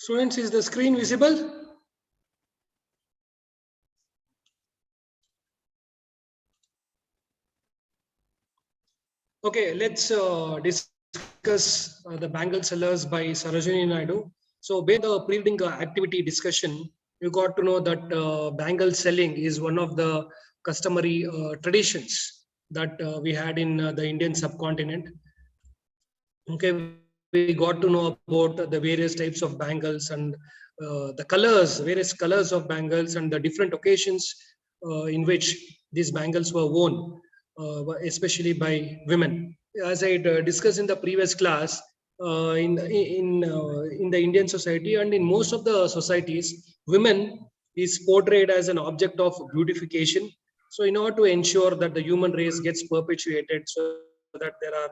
Students, is the screen visible? Okay, let's discuss the Bangle Sellers by Sarojini Naidu. So, based on the pre-reading activity discussion, you got to know that bangle selling is one of the customary traditions that we had in the Indian subcontinent. Okay, we got to know about the various types of bangles and the colors, various colors of bangles, and the different occasions in which these bangles were worn, especially by women. As I discussed in the previous class, in the Indian society and in most of the societies, women is portrayed as an object of beautification. So, in order to ensure that the human race gets perpetuated, so that there are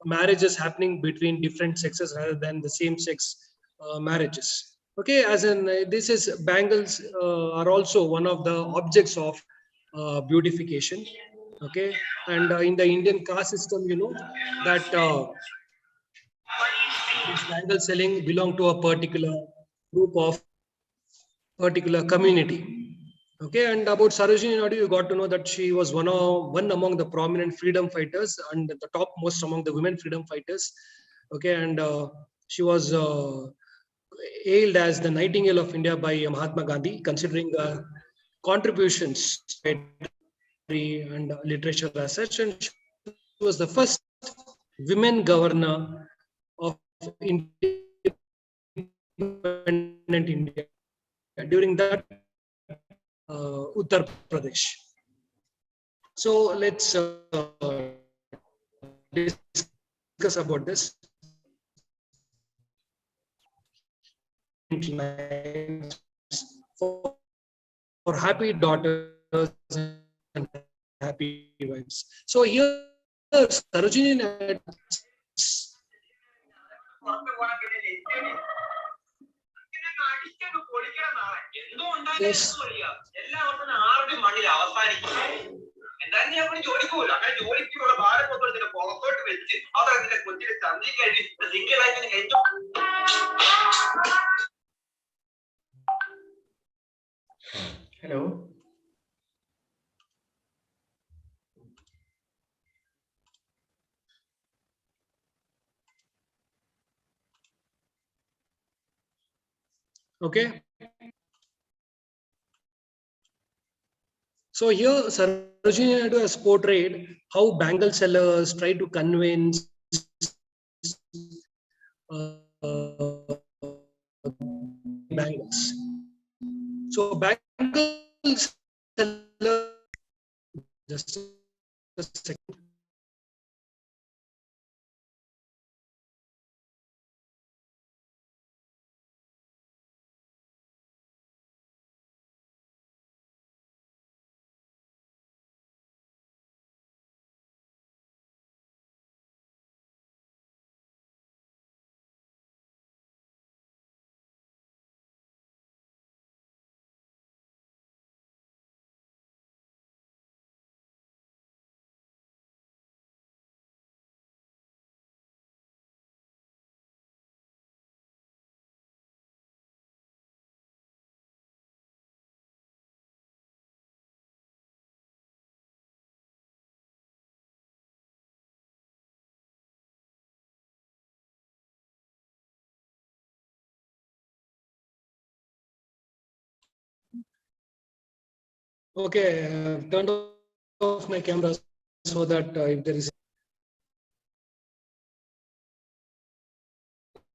marriages happening between different sexes rather than the same sex marriages. Okay, as in this is bangles are also one of the objects of beautification. Okay, and in the Indian caste system, you know that this bangle selling belong to a particular group of particular community. Okay, and about Sarojini Naidu, you got to know that she was one among the prominent freedom fighters and the topmost among the women freedom fighters. Okay, and she was hailed as the Nightingale of India by Mahatma Gandhi, considering contributions and literature as such, and she was the first women governor of independent India during that Uttar Pradesh. So let's discuss about this. For happy daughters and happy wives. So here, Sarojini. Yes. Hello. Okay. So here, Sarojini Naidu has portrayed how bangle sellers try to convince bangles. So bangle sellers, just a second. Okay, I've turned off my camera so that if there is,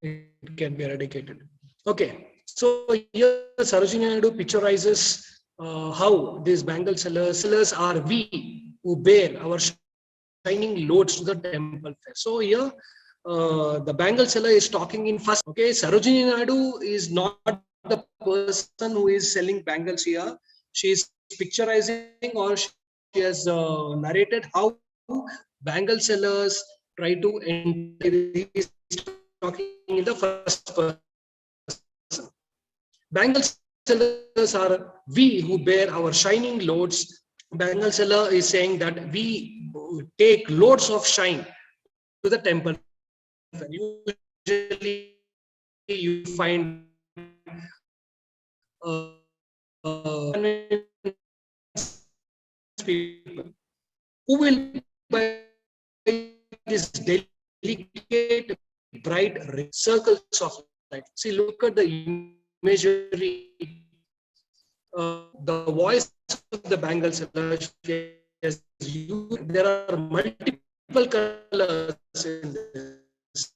it can be eradicated. Okay, so here Sarojini Naidu picturizes how these bangle sellers are we who bear our shining loads to the temple fair. So here the bangle seller is talking in first. Okay, Sarojini Naidu is not the person who is selling bangles here. She is picturizing or she has narrated how bangle sellers try to enter. He's talking in the first person. Bangle sellers are we who bear our shining loads. Bangle seller is saying that we take loads of shine to the temple. Usually you find people who will buy this delicate bright circles of light. See, look at the imagery. The voice of the Bangle Sellers. There are multiple colors in this.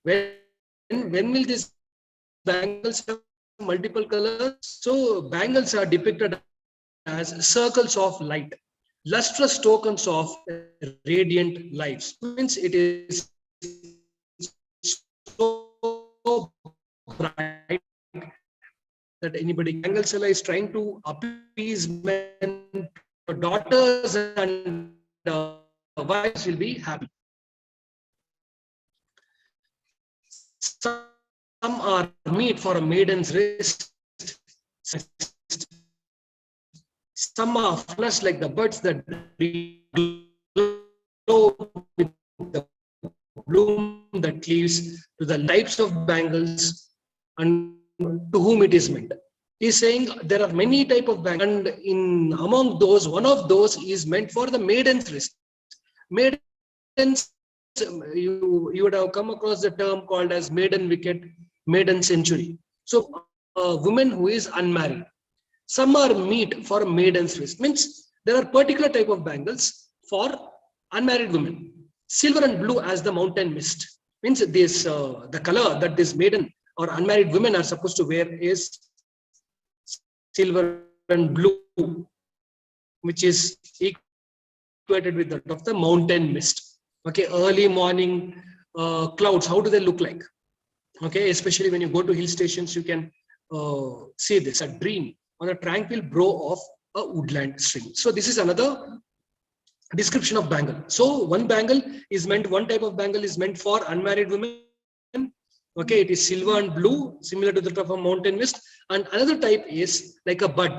When will these bangles have multiple colors? So bangles are depicted as circles of light, lustrous tokens of radiant lives. Means it is so bright that anybody, Bangle Seller is trying to appease men, daughters and wives will be happy. Some are meet for a maiden's wrist. Some are flushed like the buds that glow with the bloom that cleaves to the types of bangles and to whom it is meant. He's saying there are many type of bangles, and in among those, one of those is meant for the maiden's wrist. Maidens, you would have come across the term called as maiden wicket, maiden century. So a woman who is unmarried. Some are meet for maiden's wrist. Means there are particular type of bangles for unmarried women. Silver and blue as the mountain mist. Means this the color that this maiden or unmarried women are supposed to wear is silver and blue, which is equated with that of the mountain mist. Okay, early morning clouds, how do they look like? Okay, especially when you go to hill stations, you can see this, a dream on a tranquil brow of a woodland stream. So this is another description of bangle. So one bangle is meant, one type of bangle is meant for unmarried women. Okay, it is silver and blue, similar to that of a mountain mist. And another type is like a bud.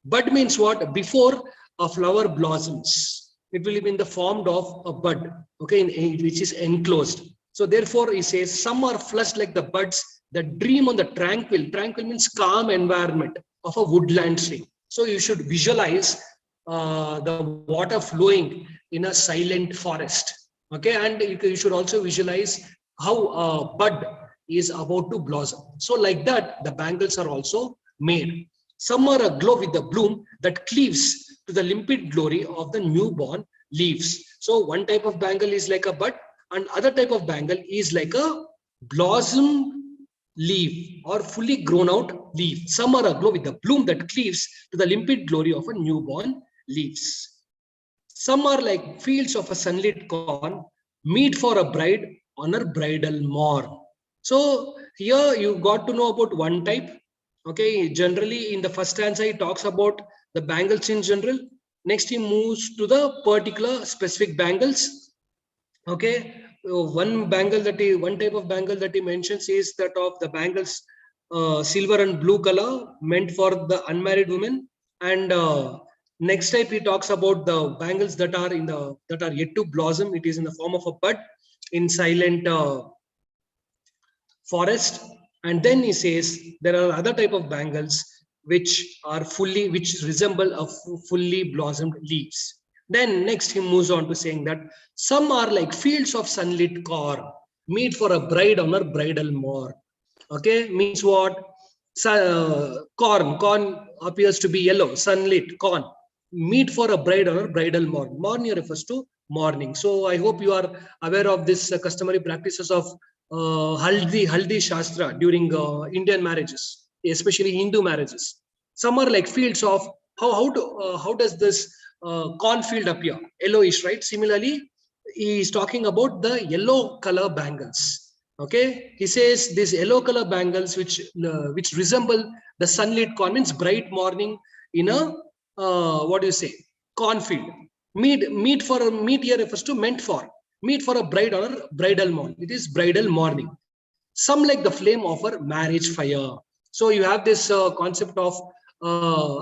Bud means what? Before a flower blossoms, it will be in the form of a bud, okay, which is enclosed. So therefore, he says some are flushed like the buds that dream on the tranquil. Tranquil means calm environment of a woodland stream. So you should visualize the water flowing in a silent forest. Okay, and you should also visualize how a bud is about to blossom. So like that, the bangles are also made. Some are aglow with the bloom that cleaves to the limpid glory of the newborn leaves. So one type of bangle is like a bud, and other type of bangle is like a blossom leaf or fully grown out leaf. Some are aglow with the bloom that cleaves to the limpid glory of a newborn leaves. Some are like fields of a sunlit corn, meet for a bride on her bridal morn. So here you got to know about one type. Okay, generally in the first stanza he talks about the bangles in general. Next he moves to the particular specific bangles. Okay, one type of bangle that he mentions is that of the bangles silver and blue color, meant for the unmarried women. And next type he talks about the bangles that are yet to blossom. It is in the form of a bud in silent forest. And then he says there are other type of bangles which resemble a fully blossomed leaves. Then next he moves on to saying that some are like fields of sunlit corn, meet for a bride on her bridal morn. Okay, means what? Corn appears to be yellow, sunlit corn, meet for a bride on her bridal morn. Morn here refers to morning. So I hope you are aware of this customary practices of haldi shastra during Indian marriages, especially Hindu marriages. Some are like fields of how does this cornfield appear? Yellowish, right? Similarly, he is talking about the yellow color bangles. Okay, he says these yellow color bangles which resemble the sunlit corn, means bright morning in a what do you say, cornfield. Meet here refers to meant for. Meet for a bride on her bridal morn. It is bridal morning. Some like the flame of her marriage fire. So you have this concept of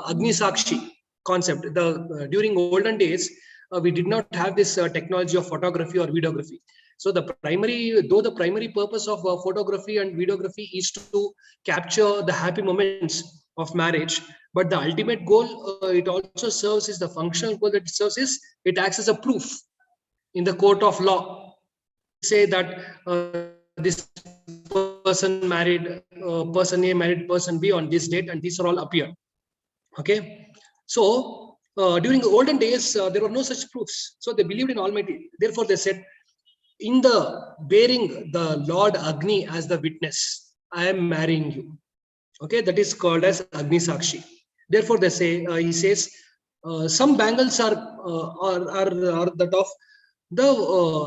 Agni Sakshi concept. During olden days, we did not have this technology of photography or videography. So the primary purpose of photography and videography is to capture the happy moments of marriage, but the ultimate goal it also serves is the functional goal that it serves is it acts as a proof in the court of law. Say that this person married person A married person B on this date, and these are all appeared. Okay, so during the olden days there were no such proofs, so they believed in Almighty. Therefore, they said, in the bearing the Lord Agni as the witness, I am marrying you. Okay, that is called as Agni Sakshi. Therefore, they say he says some bangles are that of the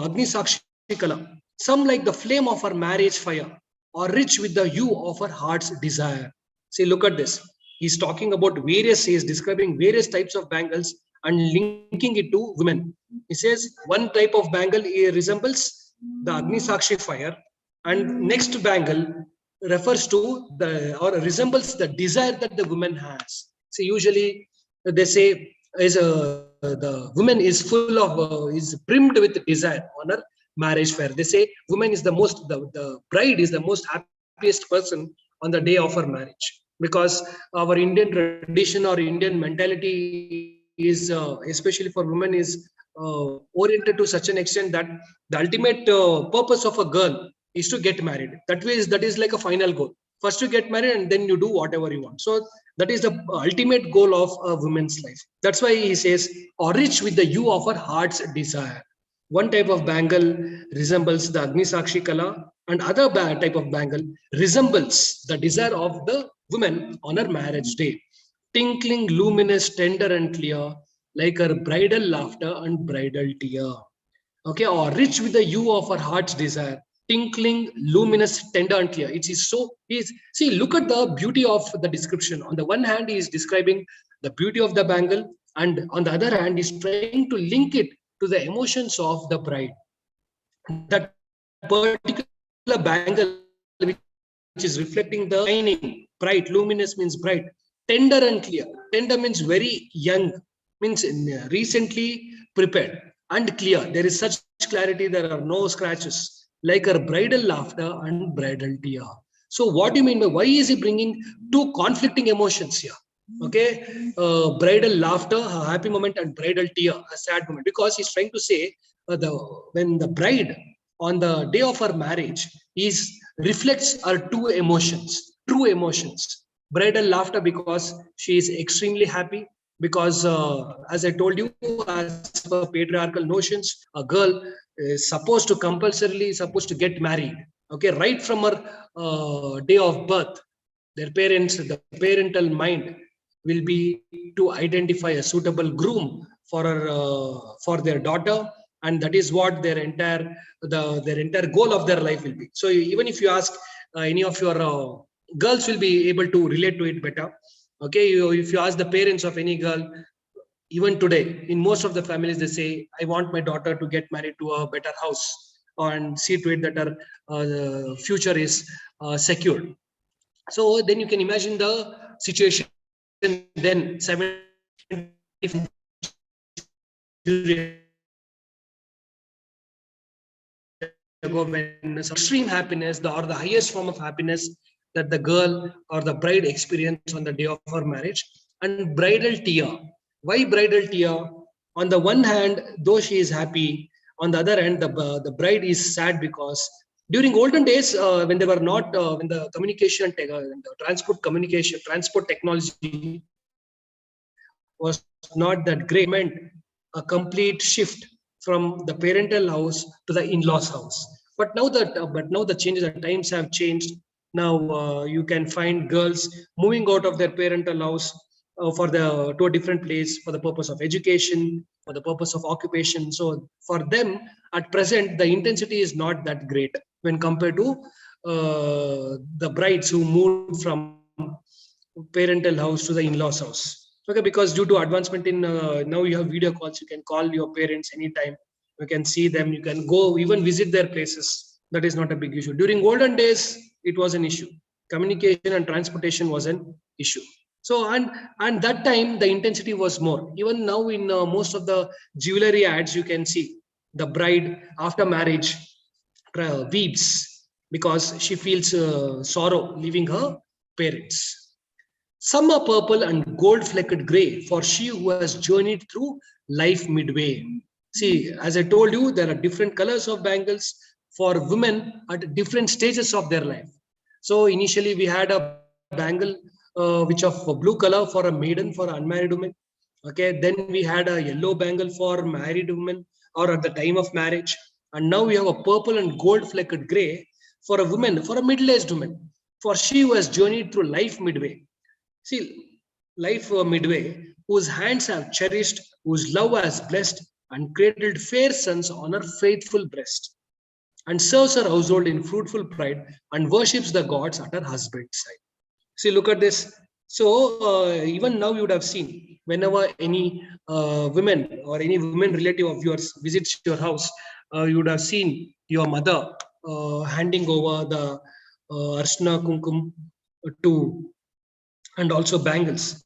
Agni Sakshi color. Some like the flame of her marriage fire, or rich with the hue of her heart's desire. See, look at this. He's talking about various. He is describing various types of bangles and linking it to women. He says one type of bangle resembles the Agni Sakshi fire, and next bangle refers to the or resembles the desire that the woman has. See, usually they say the woman is full of is brimmed with desire on her marriage fair. They say woman is the bride is the most happiest person on the day of her marriage, because our Indian tradition or Indian mentality is especially for women is oriented to such an extent that the ultimate purpose of a girl is to get married. That is like a final goal. First you get married and then you do whatever you want. So that is the ultimate goal of a woman's life. That's why he says, or rich with the hue of her heart's desire. One type of bangle resembles the Agni Sakshi Kala, and other type of bangle resembles the desire of the woman on her marriage day. Tinkling, luminous, tender and clear, like her bridal laughter and bridal tear. Okay, or rich with the hue of her heart's desire, tinkling, luminous, tender and clear. It is so, see, look at the beauty of the description. On the one hand, he is describing the beauty of the bangle, and on the other hand, he's trying to link it to the emotions of the bride. That particular bangle, which is reflecting the shining, bright, luminous means bright, tender and clear. Tender means very young, means recently prepared, and clear. There is such clarity, there are no scratches, like her bridal laughter and bridal tear. So what do you mean by, why is he bringing two conflicting emotions here? Okay, bridal laughter, a happy moment, and bridal tear, a sad moment, because he's trying to say the when the bride on the day of her marriage is reflects her two emotions, true emotions. Bridal laughter because she is extremely happy, because as I told you, as per patriarchal notions, a girl is supposed to compulsorily supposed to get married. Okay, right from her day of birth, their parents, the parental mind will be to identify a suitable groom for their daughter, and that is what their entire goal of their life will be. So even if you ask any of your girls will be able to relate to it better. Okay, if you ask the parents of any girl, even today in most of the families, they say, I want my daughter to get married to a better house and see to it that her future is secured. So then you can imagine the situation then 70 ago, when some extreme happiness or the highest form of happiness that the girl or the bride experience on the day of her marriage. And bridal tear. Why bridal tear? On the one hand, though she is happy, on the other hand, the bride is sad, because during olden days, when they were not, when the transport technology was not that great, meant a complete shift from the parental house to the in-laws house. But now the changes, the times have changed. Now you can find girls moving out of their parental house to a different place for the purpose of education, for the purpose of occupation. So for them, at present, the intensity is not that great when compared to the brides who moved from parental house to the in-laws house. Okay, because due to advancement in now you have video calls, you can call your parents anytime. You can see them, you can go even visit their places. That is not a big issue. During olden days, it was an issue. Communication and transportation was an issue. So and that time the intensity was more. Even now in most of the jewelry ads, you can see the bride after marriage weeps because she feels sorrow leaving her parents. Some are purple and gold flecked gray for she who has journeyed through life midway. See, as I told you, there are different colors of bangles for women at different stages of their life. So initially we had a bangle which of blue color for a maiden, for an unmarried woman. Okay, then we had a yellow bangle for married women or at the time of marriage. And now we have a purple and gold flecked gray for a woman, for a middle-aged woman, for she who has journeyed through life midway. See, life midway, whose hands have cherished, whose love has blessed, and cradled fair sons on her faithful breast, and serves her household in fruitful pride, and worships the gods at her husband's side. See, look at this. So, even now you would have seen whenever any women or any women relative of yours visits your house, you would have seen your mother handing over the arshna kumkum to and also bangles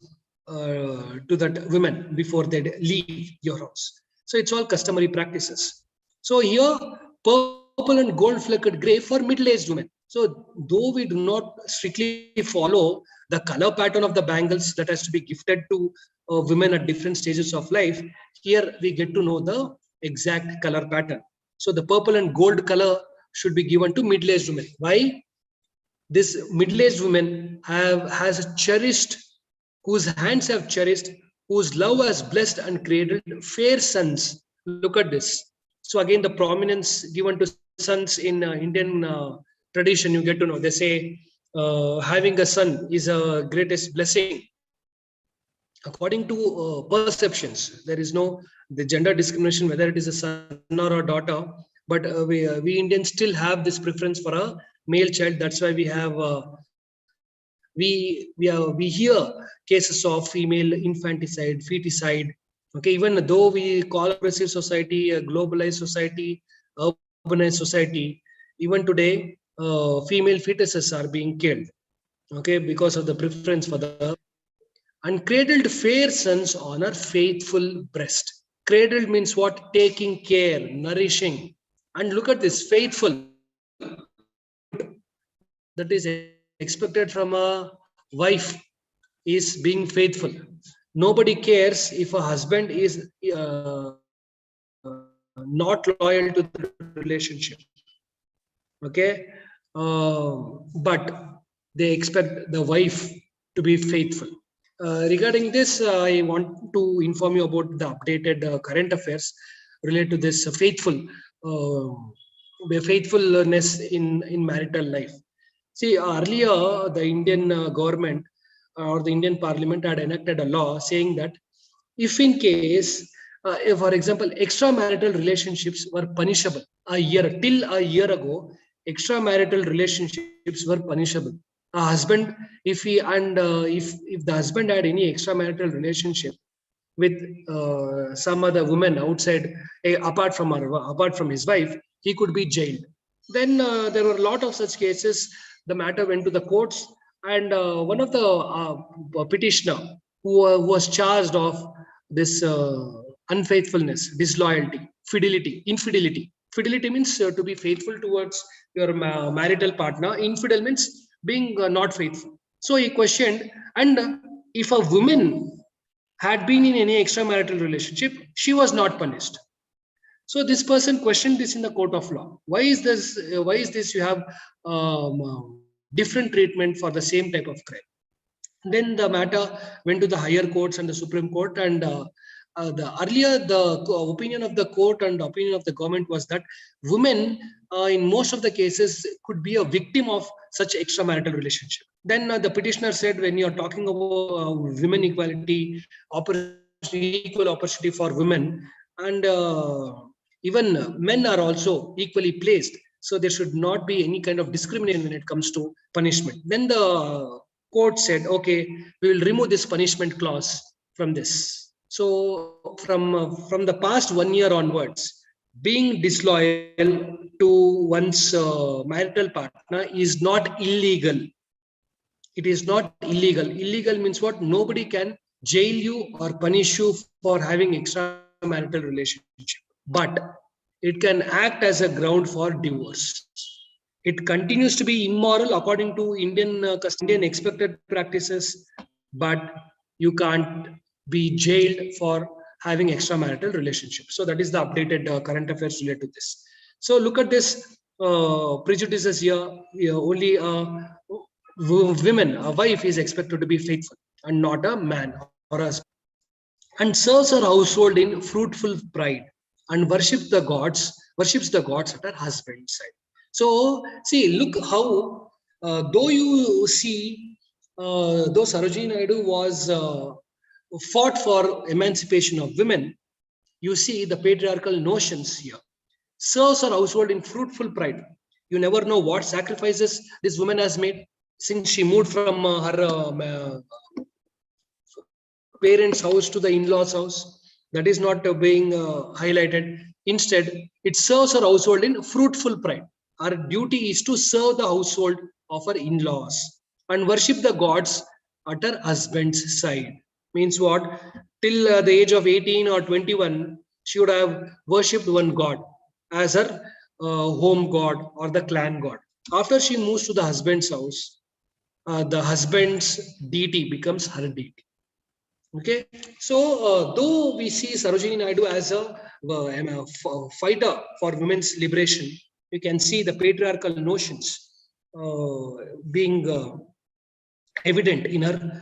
to that women before they leave your house. So it's all customary practices. So here, purple and gold flecked gray for middle-aged women. So though we do not strictly follow the color pattern of the bangles that has to be gifted to women at different stages of life, here we get to know the exact color pattern. So the purple and gold color should be given to middle-aged women. Why? This middle-aged woman has cherished, whose hands have cherished, whose love has blessed and created fair sons. Look at this. So again, the prominence given to sons in Indian tradition, you get to know. They say having a son is a greatest blessing. According to perceptions, there is no the gender discrimination whether it is a son or a daughter, but we Indians still have this preference for a male child. That's why we have we hear cases of female infanticide, feticide. Okay, even though we call a progressive society, a globalized society, urbanized society, even today female fetuses are being killed. Okay, because of the preference for the and cradled fair sons on her faithful breast. Cradled means what? Taking care, nourishing. And look at this, faithful. That is expected from a wife is being faithful. Nobody cares if a husband is not loyal to the relationship. Okay, but they expect the wife to be faithful. Regarding this, I want to inform you about the updated current affairs related to this faithfulness in marital life. See, earlier the Indian government or the Indian Parliament had enacted a law saying that if in case, if, for example, extramarital relationships were punishable till a year ago, extramarital relationships were punishable. A husband, if he and if the husband had any extramarital relationship with some other woman outside, apart from his wife, he could be jailed. Then there were a lot of such cases. The matter went to the courts, and one of the petitioner who was charged of this unfaithfulness, disloyalty, fidelity, infidelity. Fidelity means to be faithful towards your marital partner. Infidel means being not faithful. So he questioned, and if a woman had been in any extramarital relationship, she was not punished. So this person questioned this in the court of law. Why is this? Why is this? You have different treatment for the same type of crime. Then the matter went to the higher courts and the Supreme Court, and the earlier the opinion of the court and the opinion of the government was that women, in most of the cases, could be a victim of such extramarital relationship. Then the petitioner said, when you are talking about women equality, equal opportunity for women, and even men are also equally placed. So there should not be any kind of discrimination when it comes to punishment. Then the court said, okay, we will remove this punishment clause from this. So from the past 1 year onwards, being disloyal to one's marital partner is not illegal. It is not illegal. Illegal means what? Nobody can jail you or punish you for having extramarital relationship. But it can act as a ground for divorce. It continues to be immoral according to Indian expected practices, but you can't be jailed for having extramarital relationship. So that is the updated current affairs related to this. So look at this prejudices here. Only women, a wife is expected to be faithful and not a man or a husband, and serves her household in fruitful pride, and worships the gods at her husband's side. So see, look how though you see though Sarojini Naidu was fought for emancipation of women, you see the patriarchal notions here. Serves her household in fruitful pride. You never know what sacrifices this woman has made since she moved from her parents' house to the in-laws' house. That is not being highlighted. Instead, it serves her household in fruitful pride. Our duty is to serve the household of her in-laws and worship the gods at her husband's side. Means what? Till the age of 18 or 21, she would have worshipped one god as her home god or the clan god. After she moves to the husband's house, the husband's deity becomes her deity. Okay, so though we see Sarojini Naidu as a fighter for women's liberation, you can see the patriarchal notions being evident in her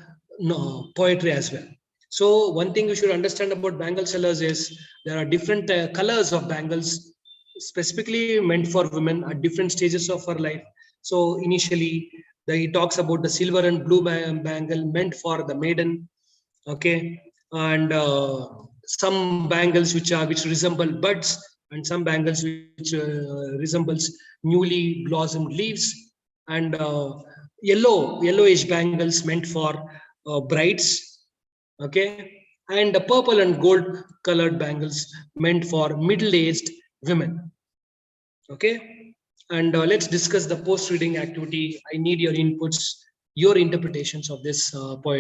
poetry as well. So one thing you should understand about bangle sellers is there are different colors of bangles specifically meant for women at different stages of her life. So initially, he talks about the silver and blue bangle meant for the maiden. Okay, and some bangles which resemble buds, and some bangles which resembles newly blossomed leaves, and yellowish bangles meant for brides. Okay, and the purple and gold colored bangles meant for middle-aged women. Okay, and let's discuss the post reading activity. I need your inputs, your interpretations of this poem.